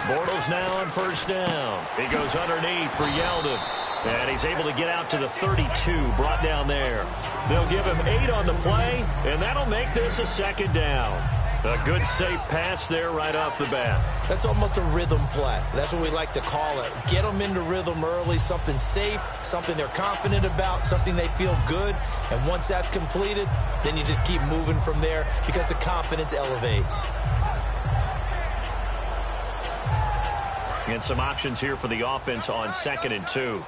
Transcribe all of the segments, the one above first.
Bortles now on first down. He goes underneath for Yeldon. And he's able to get out to the 32, brought down there. They'll give him 8 on the play, and that'll make this a second down. A good, safe pass there right off the bat. That's almost a rhythm play. That's what we like to call it. Get them into rhythm early, something safe, something they're confident about, something they feel good. And once that's completed, then you just keep moving from there because the confidence elevates. And some options here for the offense on 2nd and 2.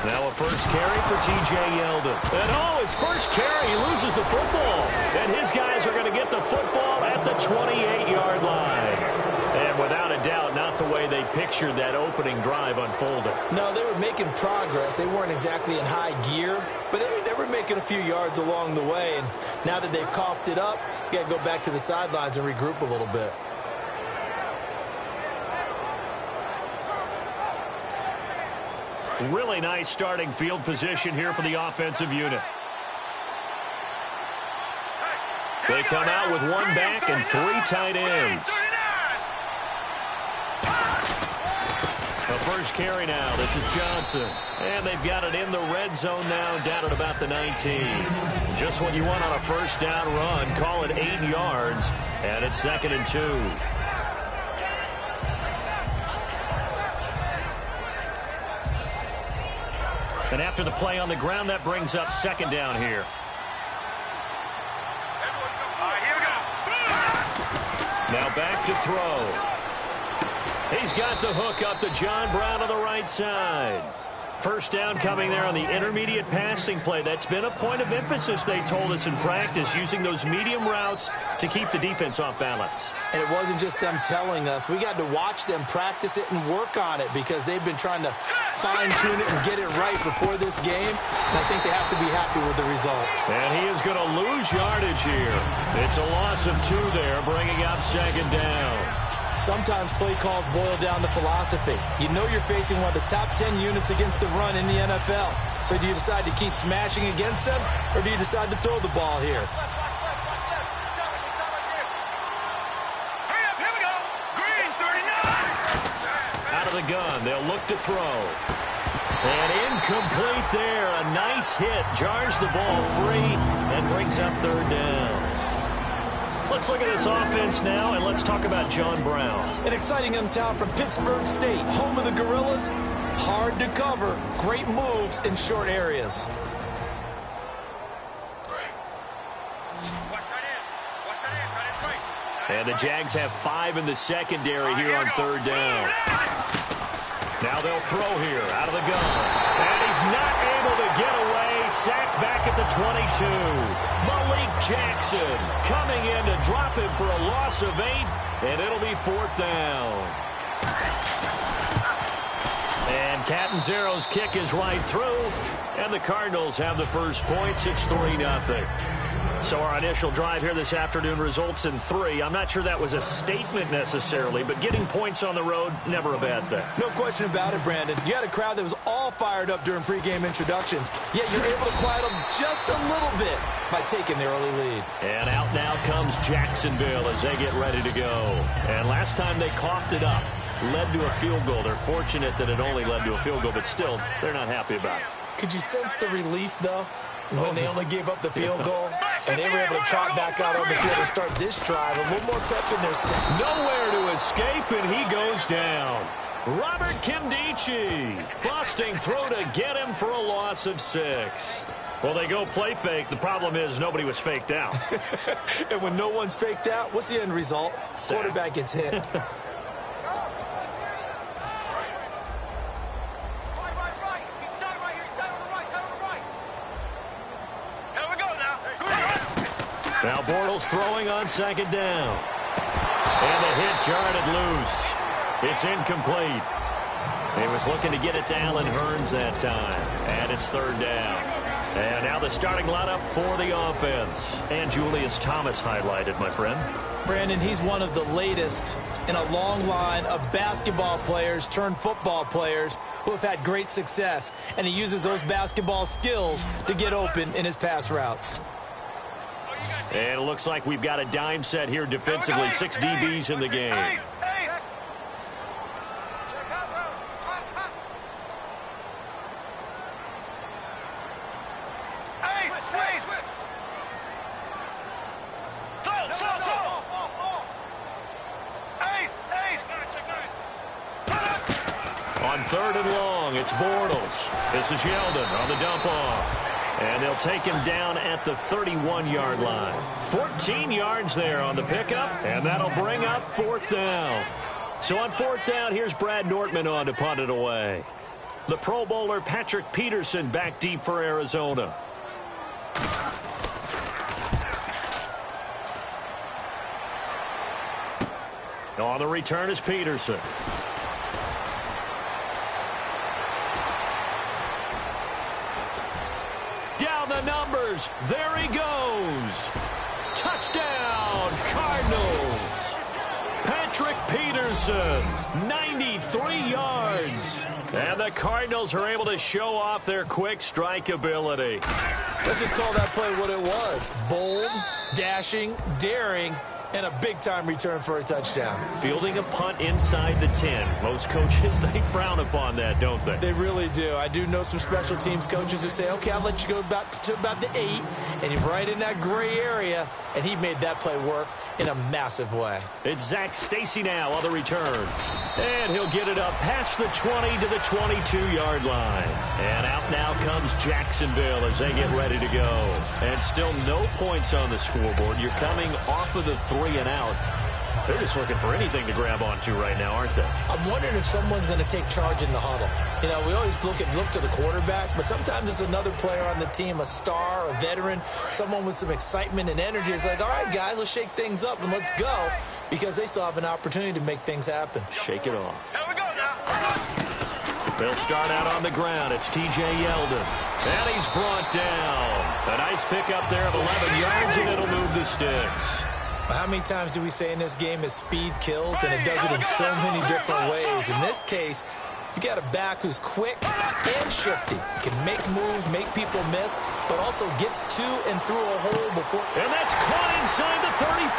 Now a first carry for T.J. Yeldon. And his first carry, he loses the football. And his guys are going to get the football at the 28-yard line. And without a doubt, not the way they pictured that opening drive unfolding. No, they were making progress. They weren't exactly in high gear, but they were making a few yards along the way. And now that they've coughed it up, you got to go back to the sidelines and regroup a little bit. Really nice starting field position here for the offensive unit. They come out with 1 back and 3 tight ends. The first carry now. This is Johnson. And they've got it in the red zone now, down at about the 19. Just what you want on a first down run. Call it 8 yards. And it's 2nd and 2. And after the play on the ground, that brings up 2nd down here. Now back to throw. He's got the hook up to John Brown on the right side. First down coming there on the intermediate passing play. That's been a point of emphasis, they told us in practice, using those medium routes to keep the defense off balance. And it wasn't just them telling us. We got to watch them practice it and work on it because they've been trying to fine-tune it and get it right before this game. And I think they have to be happy with the result. And he is going to lose yardage here. It's a loss of 2 there, bringing up 2nd down. Sometimes play calls boil down to philosophy. You know you're facing one of the top 10 units against the run in the NFL. So do you decide to keep smashing against them, or do you decide to throw the ball here? Out of the gun, they'll look to throw. And incomplete there. A nice hit. Jars the ball free and brings up 3rd down. Let's look at this offense now, and let's talk about John Brown. An exciting young talent from Pittsburgh State, home of the Gorillas. Hard to cover. Great moves in short areas. And the Jags have 5 in the secondary here on 3rd down. Now they'll throw here out of the gun. And he's not able to get away. Sacked back at the 22. Malik Jackson coming in to drop him for a loss of 8. And it'll be 4th down. And Catanzaro's kick is right through. And the Cardinals have the first points. It's 3-0. So our initial drive here this afternoon results in 3. I'm not sure that was a statement necessarily, but getting points on the road, never a bad thing. No question about it, Brandon. You had a crowd that was all fired up during pregame introductions, yet you're able to quiet them just a little bit by taking the early lead. And out now comes Jacksonville as they get ready to go. And last time they coughed it up, led to a field goal. They're fortunate that it only led to a field goal, but still, they're not happy about it. Could you sense the relief, though, when they only gave up the field goal? And they were able to trot back out on the field to start this drive. A little more pep in their step. Nowhere to escape, and he goes down. Robert Kimdichie busting through to get him for a loss of 6. Well, they go play fake. The problem is nobody was faked out. And when no one's faked out, what's the end result? Sack. Quarterback gets hit. Now Bortles throwing on 2nd down. And the hit jarred it loose. It's incomplete. He was looking to get it to Allen Hurns that time. And it's 3rd down. And now the starting lineup for the offense. And Julius Thomas highlighted, my friend. Brandon, he's one of the latest in a long line of basketball players turned football players who have had great success. And he uses those basketball skills to get open in his pass routes. And it looks like we've got a dime set here defensively. 6 DBs in the game. On 3rd and long, it's Bortles. This is Yeldon on the dump off. And they'll take him down at the 31-yard line. 14 yards there on the pickup, and that'll bring up 4th down. So on 4th down, here's Brad Nortman on to punt it away. The Pro Bowler Patrick Peterson back deep for Arizona. On the return is Peterson. Down the numbers. There he goes. Touchdown, Cardinals. Patrick Peterson, 93 yards. And the Cardinals are able to show off their quick strike ability. Let's just call that play what it was. Bold, dashing, daring, and a big-time return for a touchdown. Fielding a punt inside the 10. Most coaches, they frown upon that, don't they? They really do. I do know some special teams coaches who say, okay, I'll let you go to about the 8, and you're right in that gray area, and he made that play work in a massive way. It's Zach Stacy now on the return. And he'll get it up past the 20 to the 22-yard line. And out now comes Jacksonville as they get ready to go. And still no points on the scoreboard. You're coming off of the 3 and out. They're just looking for anything to grab onto right now, aren't they? I'm wondering if someone's going to take charge in the huddle. You know, we always look to the quarterback, but sometimes it's another player on the team, a star, a veteran, someone with some excitement and energy. It's like, all right, guys, let's shake things up and let's go, because they still have an opportunity to make things happen. Shake it off. Here we go now. They'll start out on the ground. It's T.J. Yeldon. And he's brought down. A nice pickup there of 11 yards, and it'll move the sticks. How many times do we say in this game is speed kills, and it does it in so many different ways. In this case, you got a back who's quick and shifty, can make moves, make people miss, but also gets to and through a hole before. And that's caught inside the 35.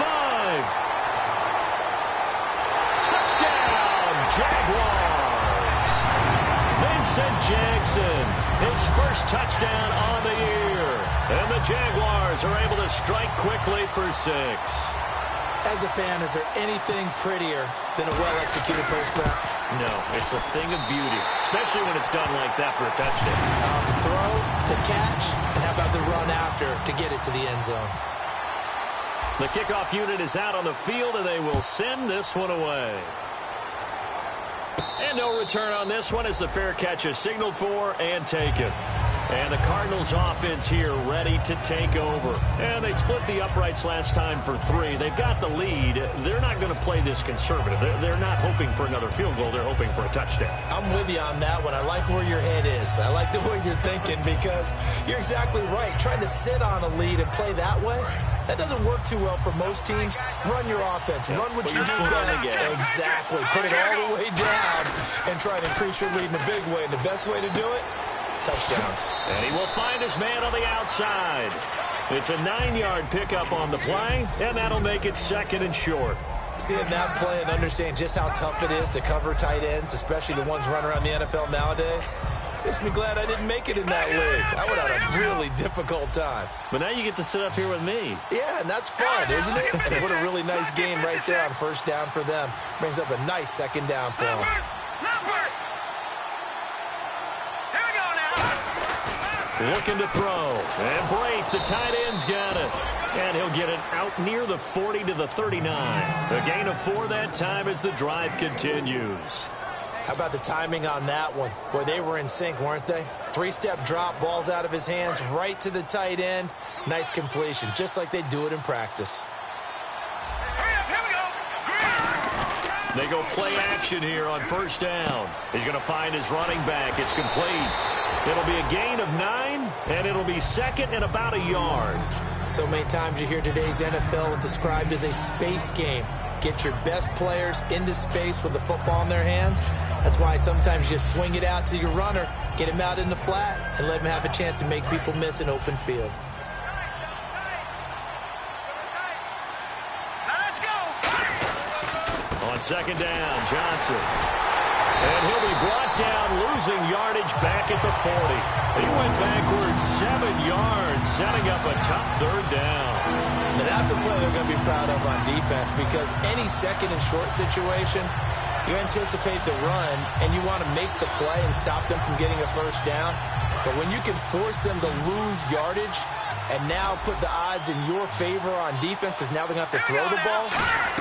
Touchdown, Jaguars. Vincent Jackson, his first touchdown on the year. And the Jaguars are able to strike quickly for 6. As a fan, is there anything prettier than a well-executed post route? No, it's a thing of beauty, especially when it's done like that for a touchdown. The throw, the catch, and how about the run after to get it to the end zone? The kickoff unit is out on the field, and they will send this one away. And no return on this one as the fair catch is signaled for and taken. And the Cardinals offense here ready to take over. And they split the uprights last time for 3. They've got the lead. They're not going to play this conservative. They're not hoping for another field goal. They're hoping for a touchdown. I'm with you on that one. I like where your head is. I like the way you're thinking, because you're exactly right. Trying to sit on a lead and play that way, that doesn't work too well for most teams. Run your offense. Run what you do best. Exactly. Put it all the way down and try to increase your lead in a big way. And the best way to do it, touchdowns. And he will find his man on the outside. It's a 9-yard pickup on the play, and that'll make it 2nd and short. Seeing that play and understanding just how tough it is to cover tight ends, especially the ones running around the NFL nowadays, makes me glad I didn't make it in that league. I would have had a really difficult time. But now you get to sit up here with me. Yeah, and that's fun, isn't it? And what a really nice game right there on first down for them. Brings up a nice 2nd down for them. Looking to throw. And Brate, the tight end's got it. And he'll get it out near the 40 to the 39. A gain of 4 that time as the drive continues. How about the timing on that one? Boy, they were in sync, weren't they? 3-step drop, ball's out of his hands, right to the tight end. Nice completion, just like they do it in practice. They go play action here on first down. He's going to find his running back. It's complete. It'll be a gain of 9, and it'll be 2nd and about a yard. So many times you hear today's NFL described as a space game. Get your best players into space with the football in their hands. That's why sometimes you just swing it out to your runner, get him out in the flat, and let him have a chance to make people miss an open field. second down. Johnson. And he'll be brought down, losing yardage back at the 40. He went backwards 7 yards, setting up a tough third down. Now that's a play they're going to be proud of on defense, because any second and short situation, you anticipate the run, and you want to make the play and stop them from getting a first down. But when you can force them to lose yardage and now put the odds in your favor on defense because now they're going to have to throw the ball,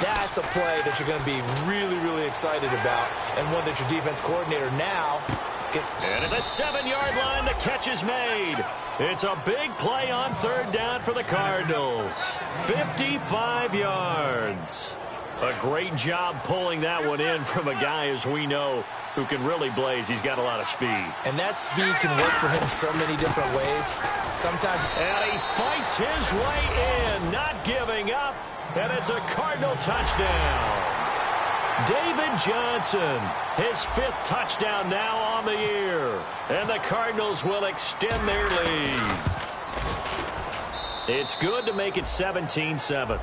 that's a play that you're going to be really, really excited about, and one that your defense coordinator now gets. And at the 7-yard line, the catch is made. It's a big play on third down for the Cardinals. 55 yards. A great job pulling that one in from a guy, as we know, who can really blaze. He's got a lot of speed. And that speed can work for him so many different ways. Sometimes. And he fights his way in, not giving up. And it's a Cardinal touchdown. David Johnson, his 5th touchdown now on the year. And the Cardinals will extend their lead. It's good to make it 17-7.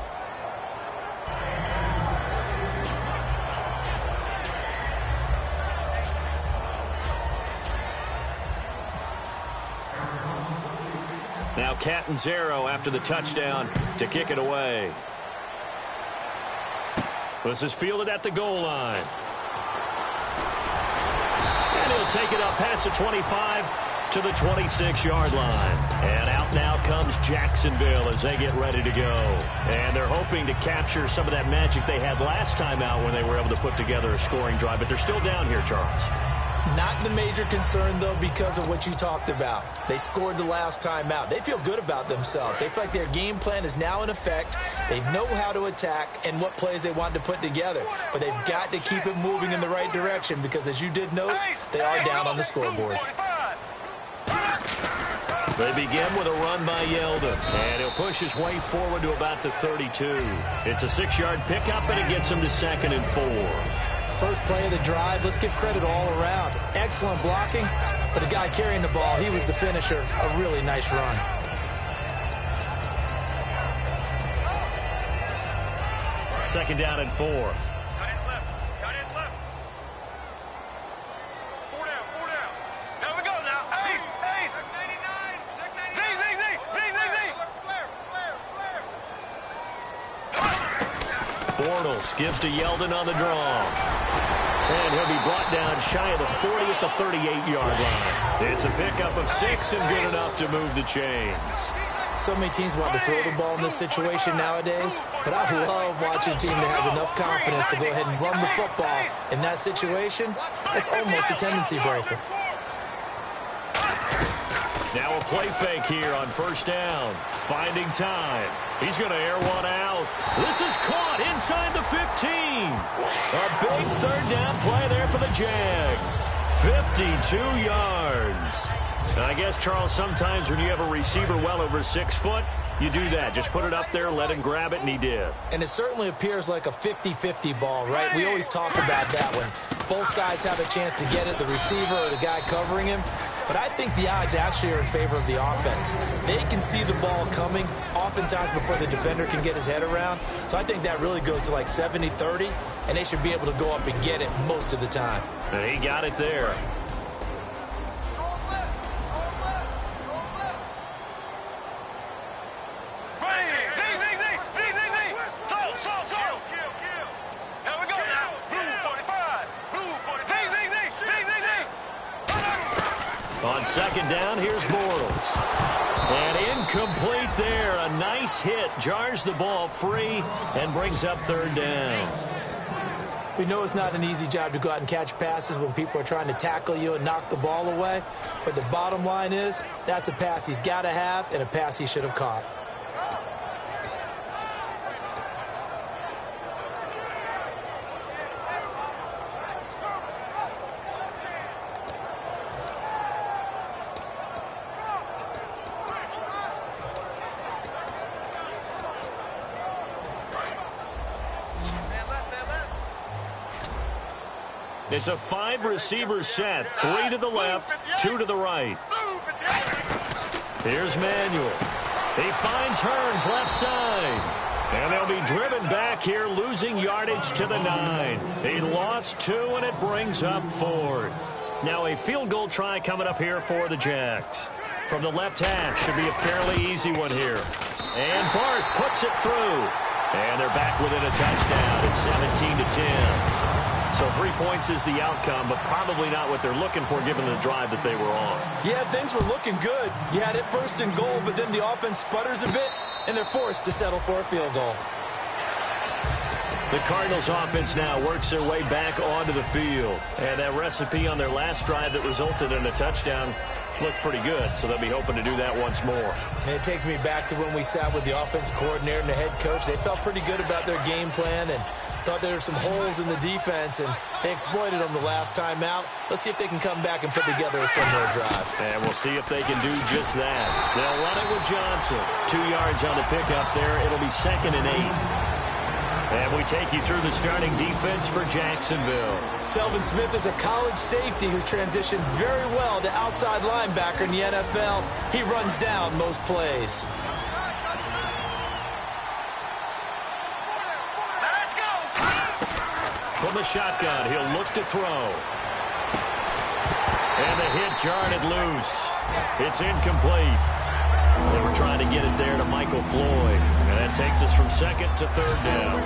Now Catanzaro after the touchdown to kick it away. This is fielded at the goal line. And he'll take it up past the 25 to the 26-yard line. And out now comes Jacksonville as they get ready to go. And they're hoping to capture some of that magic they had last time out when they were able to put together a scoring drive. But they're still down here, Charles. Not the major concern, though, because of what you talked about. They scored the last time out. They feel good about themselves. They feel like their game plan is now in effect. They know how to attack and what plays they want to put together. But they've got to keep it moving in the right direction because, as you did note, they are down on the scoreboard. They begin with a run by Yeldon. And he'll push his way forward to about the 32. It's a 6-yard pickup, and it gets him to 2nd and 4. First play of the drive, let's give credit all around. Excellent blocking, but the guy carrying the ball, he was the finisher. A really nice run. Second down and 4. Got it left. Got it left. 4 down, 4 down. There we go now. Ace, ace. Check 99. Check 99. Z. Bortles gives to Yeldon on the draw. And he'll be brought down shy of the 40 at the 38-yard line. It's a pickup of 6 and good enough to move the chains. So many teams want to throw the ball in this situation nowadays, but I love watching a team that has enough confidence to go ahead and run the football in that situation. It's almost a tendency breaker. Now a play fake here on first down. Finding time. He's going to air one out. This is caught inside the 15. A big third down play there for the Jags. 52 yards. I guess, Charles, sometimes when you have a receiver well over 6 foot, you do that. Just put it up there, let him grab it, and he did. And it certainly appears like a 50-50 ball, right? We always talk about that when both sides have a chance to get it, the receiver or the guy covering him. But I think the odds actually are in favor of the offense. They can see the ball coming oftentimes before the defender can get his head around. So I think that really goes to like 70-30, and they should be able to go up and get it most of the time. And he got it there. On second down, here's Bortles. And incomplete there. A nice hit. Jars the ball free and brings up third down. We know it's not an easy job to go out and catch passes when people are trying to tackle you and knock the ball away. But the bottom line is, that's a pass he's got to have and a pass he should have caught. It's a 5-receiver set. 3 to the left, 2 to the right. Here's Manuel. He finds Hearns left side. And they'll be driven back here, losing yardage to the 9. He lost 2, and it brings up 4th. Now a field goal try coming up here for the Jags. From the left hash, should be a fairly easy one here. And Bart puts it through. And they're back within a touchdown. It's 17-10. So 3 points is the outcome, but probably not what they're looking for given the drive that they were on. Yeah, things were looking good. You had it first and goal, but then the offense sputters a bit, and they're forced to settle for a field goal. The Cardinals offense now works their way back onto the field. And that recipe on their last drive that resulted in a touchdown looked pretty good, so they'll be hoping to do that once more. And it takes me back to when we sat with the offense coordinator and the head coach. They felt pretty good about their game plan and thought there were some holes in the defense, and they exploited them the last time out. Let's see if they can come back and put together a similar drive. And we'll see if they can do just that. They'll run it with Johnson. 2 yards on the pickup there. It'll be 2nd and 8. And we take you through the starting defense for Jacksonville. Telvin Smith is a college safety who's transitioned very well to outside linebacker in the NFL. He runs down most plays. Let's go! From the shotgun, he'll look to throw. And the hit jarred it loose. It's incomplete. They were trying to get it there to Michael Floyd. And that takes us from 2nd to 3rd down.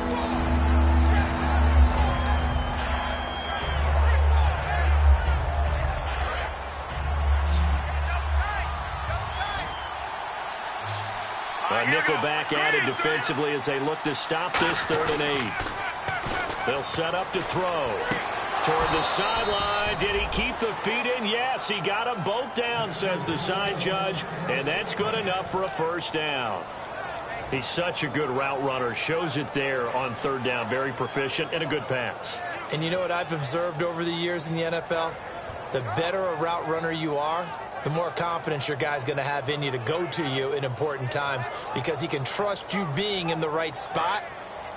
A nickelback added defensively as they look to stop this 3rd and 8. They'll set up to throw. Toward the sideline. Did he keep the feet in? Yes, he got them both down, says the side judge. And that's good enough for a 1st down. He's such a good route runner. Shows it there on 3rd down. Very proficient and a good pass. And you know what I've observed over the years in the NFL? The better a route runner you are, the more confidence your guy's going to have in you to go to you in important times because he can trust you being in the right spot,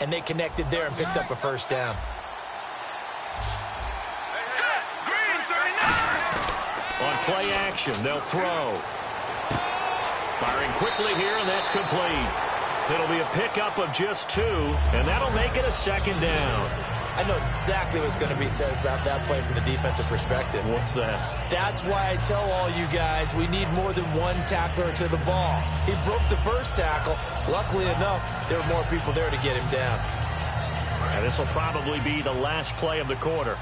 and they connected there and picked up a 1st down. On play action, they'll throw. Firing quickly here, and that's complete. It'll be a pickup of just 2, and that'll make it a 2nd down. I know exactly what's going to be said about that play from the defensive perspective. What's that? That's why I tell all you guys we need more than one tackler to the ball. He broke the first tackle. Luckily enough, there were more people there to get him down. And this will probably be the last play of the quarter.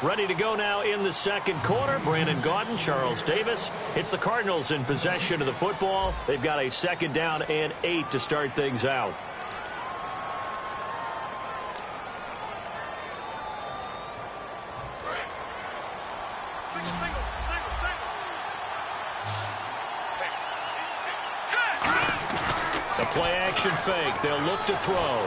Ready to go now in the 2nd quarter. Brandon Gaudin, Charles Davis. It's the Cardinals in possession of the football. They've got a 2nd down and 8 to start things out. The play action fake. They'll look to throw.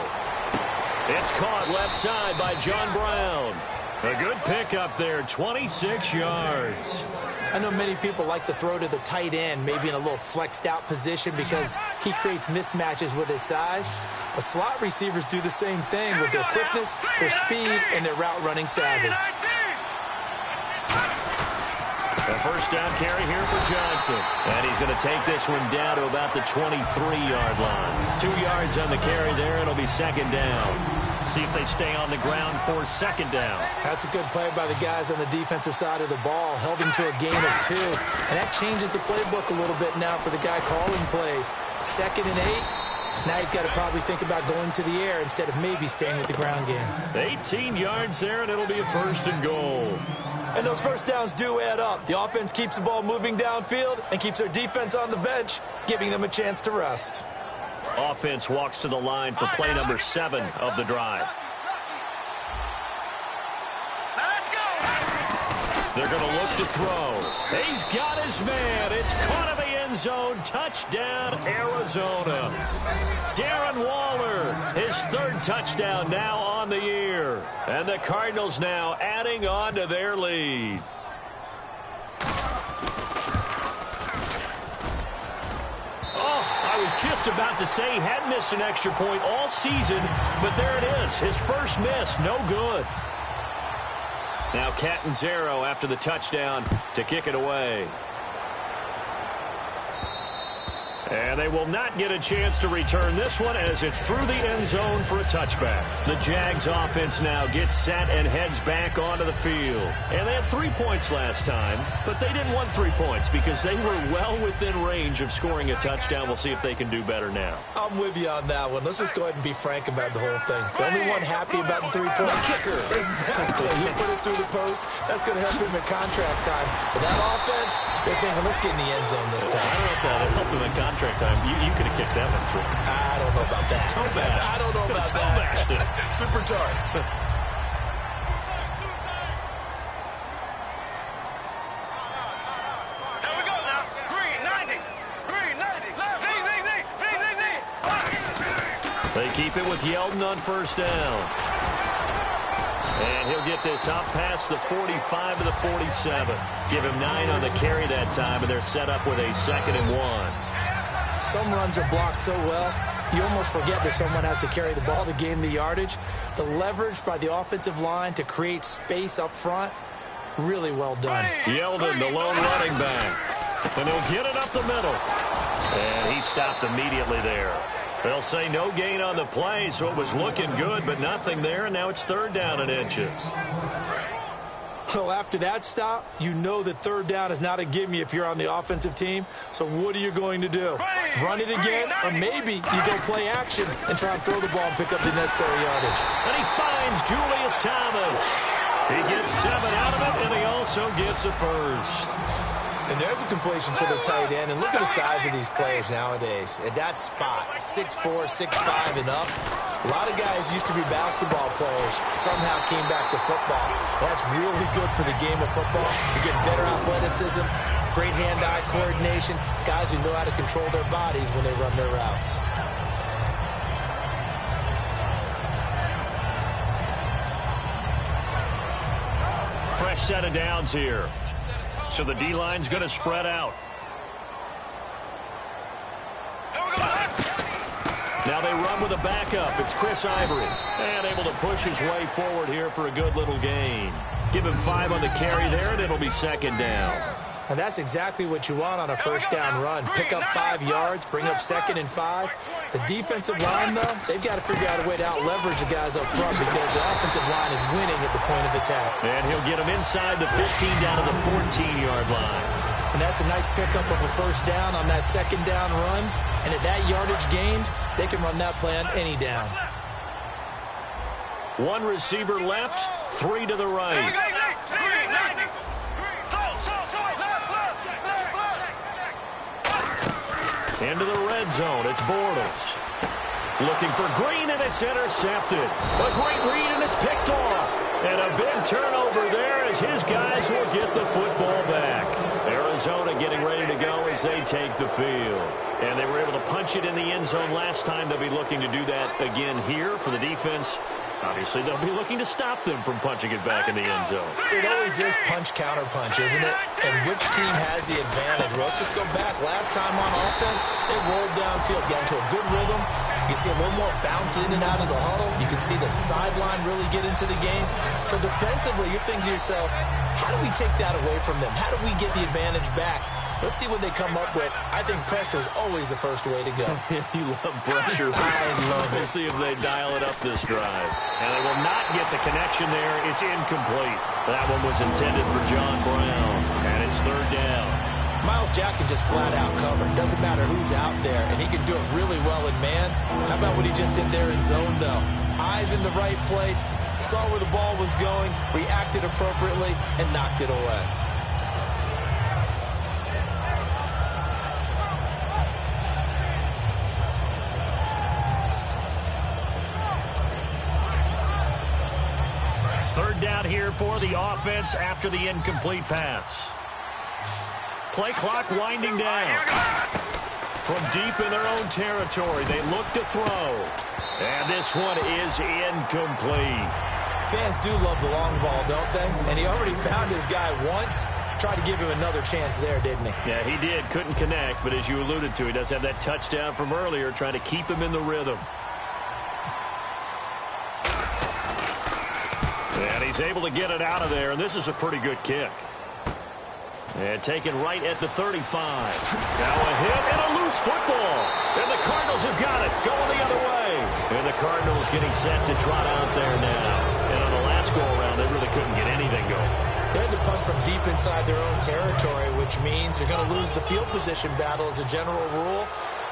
It's caught left side by John Brown. A good pickup there, 26 yards. I know many people like to throw to the tight end, maybe in a little flexed out position because he creates mismatches with his size. But slot receivers do the same thing with their quickness, their speed, and their route running savvy. A 1st down carry here for Johnson. And he's going to take this one down to about the 23-yard line. 2 yards on the carry there. It'll be 2nd down. See if they stay on the ground for 2nd down. That's a good play by the guys on the defensive side of the ball. Held him to a gain of 2. And that changes the playbook a little bit now for the guy calling plays. 2nd and 8. Now he's got to probably think about going to the air instead of maybe staying with the ground game. 18 yards there, and it'll be a 1st and goal. And those 1st downs do add up. The offense keeps the ball moving downfield and keeps their defense on the bench, giving them a chance to rest. Offense walks to the line for play number 7 of the drive. Let's go! They're going to look to throw. He's got his man. It's caught in the end zone. Touchdown, Arizona. Darren Waller, his 3rd touchdown now on the year. And the Cardinals now adding on to their lead. I was just about to say he hadn't missed an extra point all season, but there it is. His first miss, no good. Now Catanzaro after the touchdown to kick it away. And they will not get a chance to return this one as it's through the end zone for a touchback. The Jags offense now gets set and heads back onto the field. And they had 3 points last time, but they didn't want 3 points because they were well within range of scoring a touchdown. We'll see if they can do better now. I'm with you on that one. Let's just go ahead and be frank about the whole thing. The only one happy about the 3-point kicker. Exactly. You put it through the post. That's going to help him in contract time. But that offense, they're thinking, let's get in the end zone this time. I don't know if that helped him in contract time. You could have kicked that one through. I don't know about that. I don't know about that. Super tart. Here we go now. Green, 90. Green, 90. Left. Z. They keep it with Yeldon on first down. And he'll get this up past the 45 to the 47. Give him 9 on the carry that time, and they're set up with a 2nd and 1. Some runs are blocked so well, you almost forget that someone has to carry the ball to gain the yardage. The leverage by the offensive line to create space up front, really well done. Yeldon, the lone running back. And he'll get it up the middle. And he stopped immediately there. They'll say no gain on the play, so it was looking good, but nothing there, and now it's 3rd down and inches. So after that stop, you know that 3rd down is not a gimme if you're on the offensive team. So what are you going to do? Run it again, or maybe you go play action and try and throw the ball and pick up the necessary yardage. And he finds Julius Thomas. He gets 7 out of it, and he also gets a first. And there's a completion to the tight end. And look at the size of these players nowadays. At that spot, 6'4", 6'5", and up. A lot of guys used to be basketball players, somehow came back to football. That's really good for the game of football. You get better athleticism, great hand-eye coordination, guys who know how to control their bodies when they run their routes. Fresh set of downs here. So the D-line's going to spread out. Now they run with a backup. It's Chris Ivory. And able to push his way forward here for a good little gain. Give him 5 on the carry there, and it'll be 2nd down. And that's exactly what you want on a first down run. Pick up 5 yards, bring up 2nd and 5. The defensive line, though, they've got to figure out a way to out-leverage the guys up front because the offensive line is winning at the point of attack. And he'll get them inside the 15 down to the 14-yard line. And that's a nice pickup of a first down on that 2nd down run. And at that yardage gained, they can run that play on any down. 1 receiver left, 3 to the right. Into the red zone, it's Bortles. Looking for Green, and it's intercepted. A great read, and it's picked off. And a big turnover there as his guys will get the football back. Arizona getting ready to go as they take the field. And they were able to punch it in the end zone last time. They'll be looking to do that again here for the defense. Obviously, they'll be looking to stop them from punching it back in the end zone. It always is punch-counter-punch, isn't it? And which team has the advantage? Well, let's just go back. Last time on offense, they rolled downfield, got into a good rhythm. You can see a little more bounce in and out of the huddle. You can see the sideline really get into the game. So defensively, you're thinking to yourself, how do we take that away from them? How do we get the advantage back? Let's see what they come up with. I think pressure is always the first way to go. You love pressure. I love it. We'll see if they dial it up this drive. And they will not get the connection there. It's incomplete. That one was intended for John Brown. And it's 3rd down. Myles Jack can just flat out cover. Doesn't matter who's out there. And he can do it really well in man. How about what he just did there in zone, though? Eyes in the right place. Saw where the ball was going. Reacted appropriately and knocked it away. Third down here for the offense after the incomplete pass. Play clock winding down. From deep in their own territory, they look to throw. And this one is incomplete. Fans do love the long ball, don't they? And he already found his guy once. Tried to give him another chance there, didn't he? Yeah, he did. Couldn't connect, but as you alluded to, he does have that touchdown from earlier, trying to keep him in the rhythm. And he's able to get it out of there, and this is a pretty good kick. And taken right at the 35. Now a hit and a loose football. And the Cardinals have got it. Going the other way. And the Cardinals getting set to trot out there now. And on the last go-around, they really couldn't get anything going. They had to punt from deep inside their own territory, which means you're going to lose the field position battle as a general rule.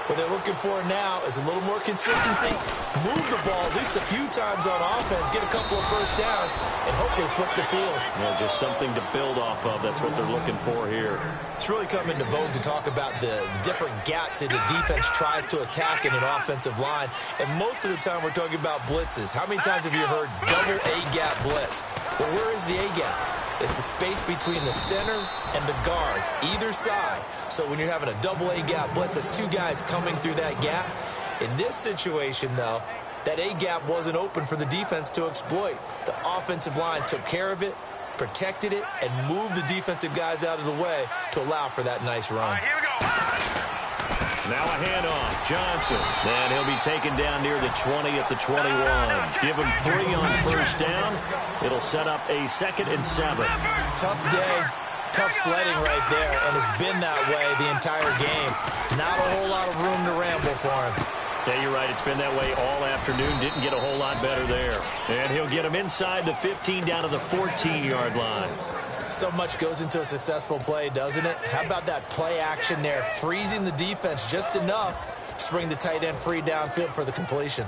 What they're looking for now is a little more consistency, move the ball at least a few times on offense, get a couple of first downs, and hopefully flip the field. Yeah, just something to build off of. That's what they're looking for here. It's really come into vogue to talk about the different gaps that the defense tries to attack in an offensive line. And most of the time we're talking about blitzes. How many times have you heard double A-gap blitz? Well, where is the A-gap? It's the space between the center and the guards, either side. So when you're having a double A-gap blitz, that's two guys coming through that gap. In this situation, though, that A-gap wasn't open for the defense to exploit. The offensive line took care of it, protected it, and moved the defensive guys out of the way to allow for that nice run. Here we go. Now a handoff. Johnson. And he'll be taken down near the 20 at the 21. Give him 3 on first down. It'll set up a 2nd and 7. Tough day. Tough sledding right there, and it's been that way the entire game. Not a whole lot of room to ramble for him. Yeah, you're right. It's been that way all afternoon. Didn't get a whole lot better there. And he'll get him inside the 15 down to the 14-yard line. So much goes into a successful play, doesn't it? How about that play action there, freezing the defense just enough to bring the tight end free downfield for the completion.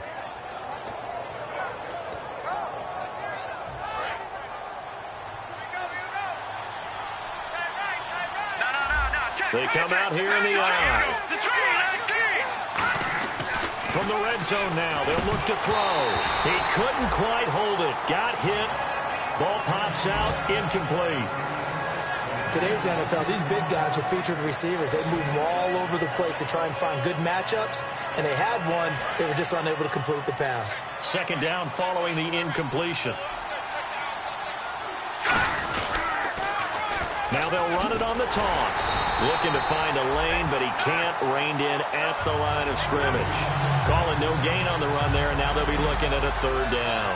They come out here in the eye. From the red zone now, they'll look to throw. He couldn't quite hold it. Got hit. Ball pops out, incomplete. Today's NFL, these big guys are featured receivers. They move all over the place to try and find good matchups, and they had one. They were just unable to complete the pass. 2nd down following the incompletion. Now they'll run it on the toss. Looking to find a lane, but he can't. Reined in at the line of scrimmage. Calling no gain on the run there, and now they'll be looking at a 3rd down.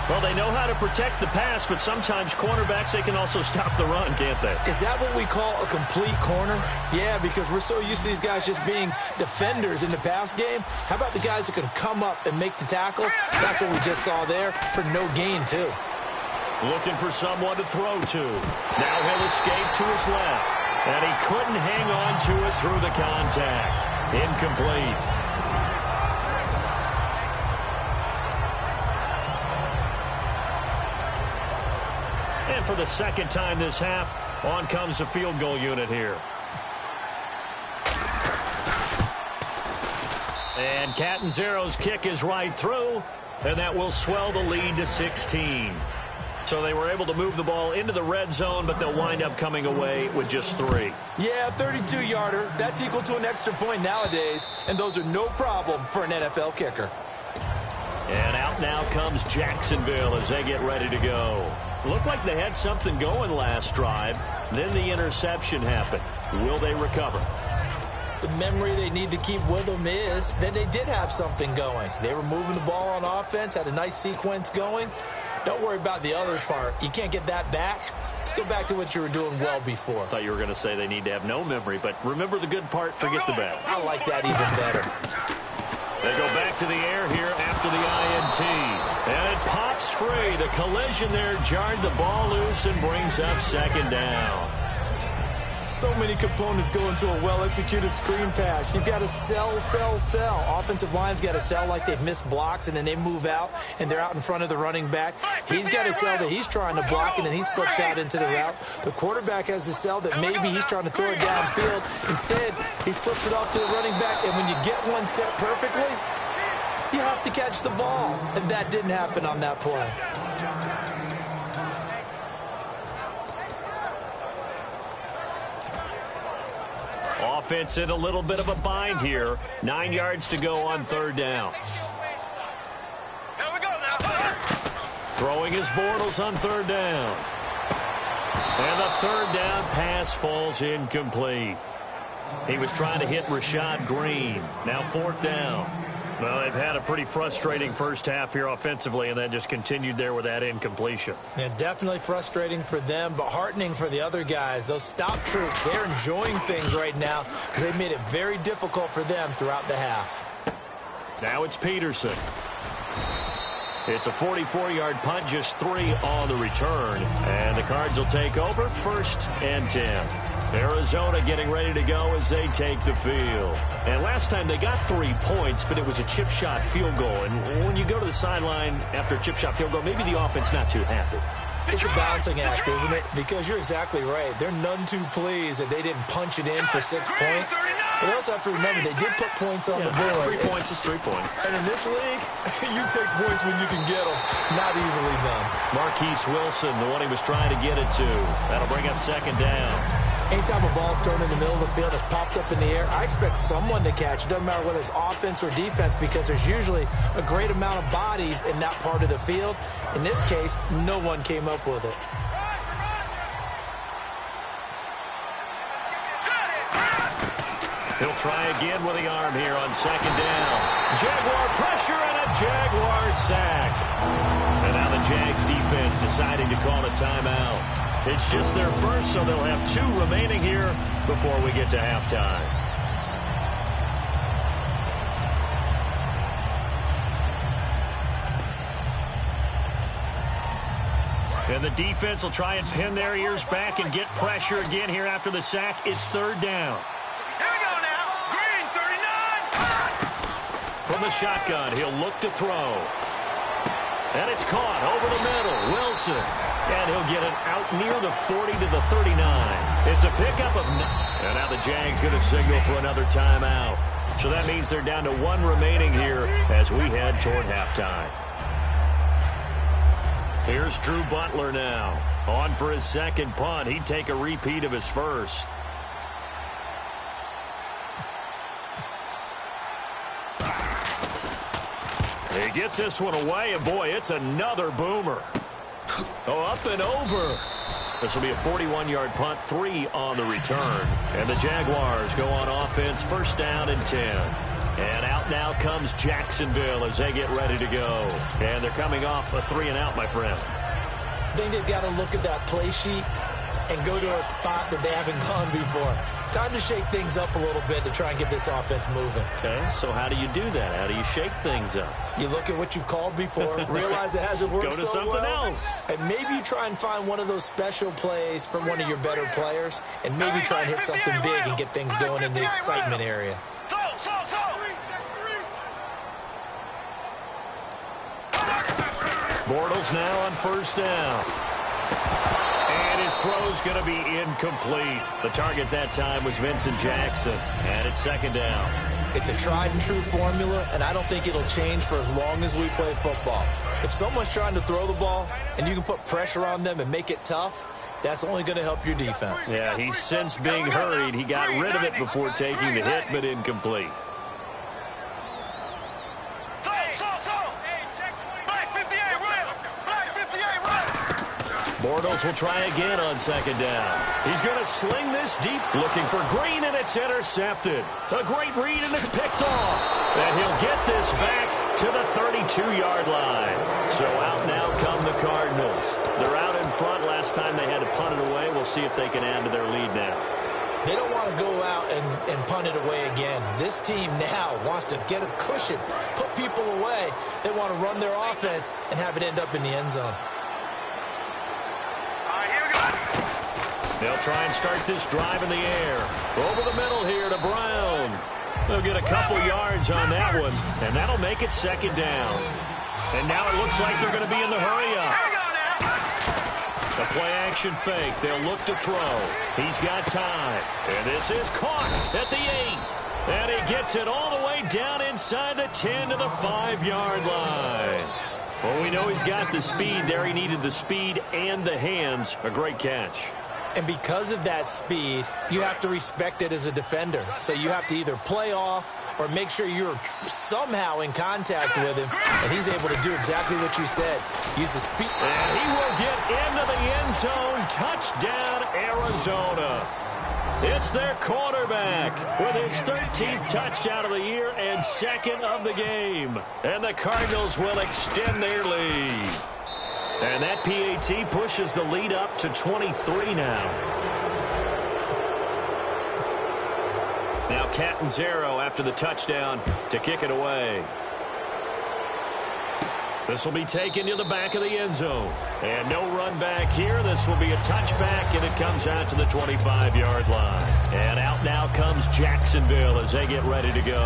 Well, they know how to protect the pass, but sometimes cornerbacks, they can also stop the run, can't they? Is that what we call a complete corner? Yeah, because we're so used to these guys just being defenders in the pass game. How about the guys who can come up and make the tackles? That's what we just saw there for no gain, too. Looking for someone to throw to. Now he'll escape to his left. And he couldn't hang on to it through the contact. Incomplete. And for the 2nd time this half, on comes the field goal unit here. And Catanzaro's kick is right through, and that will swell the lead to 16. So they were able to move the ball into the red zone, but they'll wind up coming away with just 3. Yeah, 32-yarder. That's equal to an extra point nowadays, and those are no problem for an NFL kicker. And out now comes Jacksonville as they get ready to go. Looked like they had something going last drive. Then the interception happened. Will they recover? The memory they need to keep with them is that they did have something going. They were moving the ball on offense, had a nice sequence going. Don't worry about the other part. You can't get that back. Let's go back to what you were doing well before. I thought you were going to say they need to have no memory, but remember the good part, forget the bad. I like that even better. They go back to the air here after the INT. And it pops free. The collision there jarred the ball loose and brings up 2nd down. So many components go into a well-executed screen pass. You've got to sell. Offensive line's got to sell like they've missed blocks, and then they move out, and they're out in front of the running back. He's got to sell that he's trying to block, and then he slips out into the route. The quarterback has to sell that maybe he's trying to throw it downfield. Instead, he slips it off to the running back, and when you get one set perfectly, you have to catch the ball. And that didn't happen on that play. Offense in a little bit of a bind here. 9 yards to go on 3rd down. Here we go now. Throwing his Bortles on 3rd down. And the 3rd down pass falls incomplete. He was trying to hit Rashad Green. Now 4th down. Well, they've had a pretty frustrating first half here offensively, and then just continued there with that incompletion. Yeah, definitely frustrating for them, but heartening for the other guys. Those stop troops, they're enjoying things right now because they've made it very difficult for them throughout the half. Now it's Peterson. It's a 44-yard punt, just 3 on the return. And the Cards will take over, 1st and 10. Arizona getting ready to go as they take the field. And last time they got 3 points, but it was a chip shot field goal. And when you go to the sideline after a chip shot field goal, maybe the offense not too happy. It's a balancing act, isn't it? Because you're exactly right. They're none too pleased that they didn't punch it in for 6 points. But they also have to remember they did put points on the board. 3 points is 3 points. And in this league, you take points when you can get them. Not easily done. Marquise Wilson, the one he was trying to get it to. That'll bring up 2nd down. Anytime a ball's thrown in the middle of the field that's popped up in the air, I expect someone to catch. It doesn't matter whether it's offense or defense because there's usually a great amount of bodies in that part of the field. In this case, no one came up with it. He'll try again with the arm here on 2nd down. Jaguar pressure and a Jaguar sack. And now the Jags defense deciding to call a timeout. It's just their first, so they'll have 2 remaining here before we get to halftime. And the defense will try and pin their ears back and get pressure again here after the sack. It's 3rd down. Here we go now. Green, 39. From the shotgun, he'll look to throw. And it's caught over the middle. Wilson. And he'll get it out near the 40 to the 39. It's a pickup of 9. And now the Jags going to signal for another timeout. So that means they're down to 1 remaining here as we head toward halftime. Here's Drew Butler now. On for his 2nd punt. He'd take a repeat of his first. He gets this one away, and boy, it's another boomer. Oh, up and over. This will be a 41-yard punt, 3 on the return. And the Jaguars go on offense, 1st down and 10. And out now comes Jacksonville as they get ready to go. And they're coming off a 3-and-out, my friend. I think they've got to look at that play sheet and go to a spot that they haven't gone before. Time to shake things up a little bit to try and get this offense moving. Okay, so how do you do that? How do you shake things up? You look at what you've called before, realize it hasn't worked Go to so something well, else. and maybe you try and find one of those special plays from one of your better players, and maybe try and hit something big and get things going in the excitement area. Bortles now on 1st down. And his throw's going to be incomplete. The target that time was Vincent Jackson. And it's 2nd down. It's a tried and true formula, and I don't think it'll change for as long as we play football. If someone's trying to throw the ball and you can put pressure on them and make it tough, that's only going to help your defense. Yeah, he's since being hurried. He got rid of it before taking the hit, but incomplete. Bortles will try again on 2nd down. He's going to sling this deep, looking for Green, and it's intercepted. A great read, and it's picked off. And he'll get this back to the 32-yard line. So out now come the Cardinals. They're out in front. Last time they had to punt it away. We'll see if they can add to their lead now. They don't want to go out and punt it away again. This team now wants to get a cushion, put people away. They want to run their offense and have it end up in the end zone. They'll try and start this drive in the air. Over the middle here to Brown. They'll get a couple yards on that one, and that'll make it 2nd down. And now it looks like they're going to be in the hurry-up. The play-action fake. They'll look to throw. He's got time. And this is caught at the 8. And he gets it all the way down inside the 10 to the 5-yard line. Well, we know he's got the speed there. He needed the speed and the hands. A great catch. And because of that speed, you have to respect it as a defender. So you have to either play off or make sure you're somehow in contact with him. And he's able to do exactly what you said. Use the speed. And he will get into the end zone. Touchdown, Arizona. It's their quarterback with his 13th touchdown of the year and second of the game. And the Cardinals will extend their lead. And that PAT pushes the lead up to 23 now. Now Catanzaro after the touchdown to kick it away. This will be taken to the back of the end zone. And no run back here. This will be a touchback, and it comes out to the 25-yard line. And out now comes Jacksonville as they get ready to go.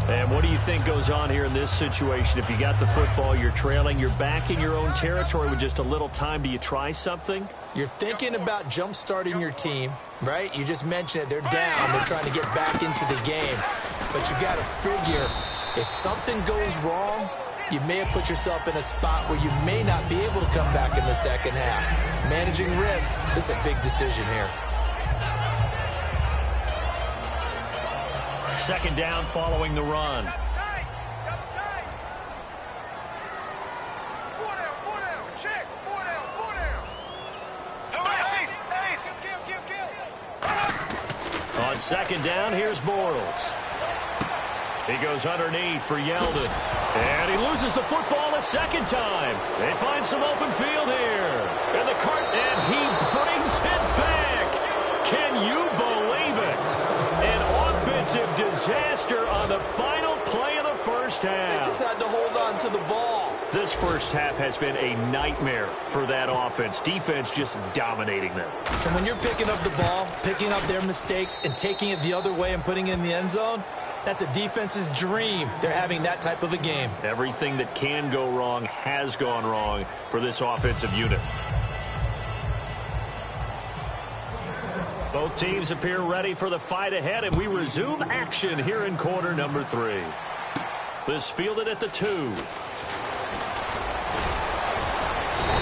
And what do you think goes on here in this situation? If you got the football, you're trailing, you're back in your own territory with just a little time. Do you try something? You're thinking about jump-starting your team, right? You just mentioned it. They're down. They're trying to get back into the game. But you got to figure if something goes wrong, you may have put yourself in a spot where you may not be able to come back in the second half. Managing risk, this is a big decision here. Second down following the run. On second down, here's Bortles. He goes underneath for Yeldon. And he loses the football a second time. They find some open field here. And he brings it back. Can you believe it? An offensive disaster on the final play of the first half. They just had to hold on to the ball. This first half has been a nightmare for that offense. Defense just dominating them. And when you're picking up the ball, picking up their mistakes, and taking it the other way and putting it in the end zone, that's a defense's dream. They're having that type of a game. Everything that can go wrong has gone wrong for this offensive unit. Both teams appear ready for the fight ahead, and we resume action here in quarter number 3. This fielded at the 2.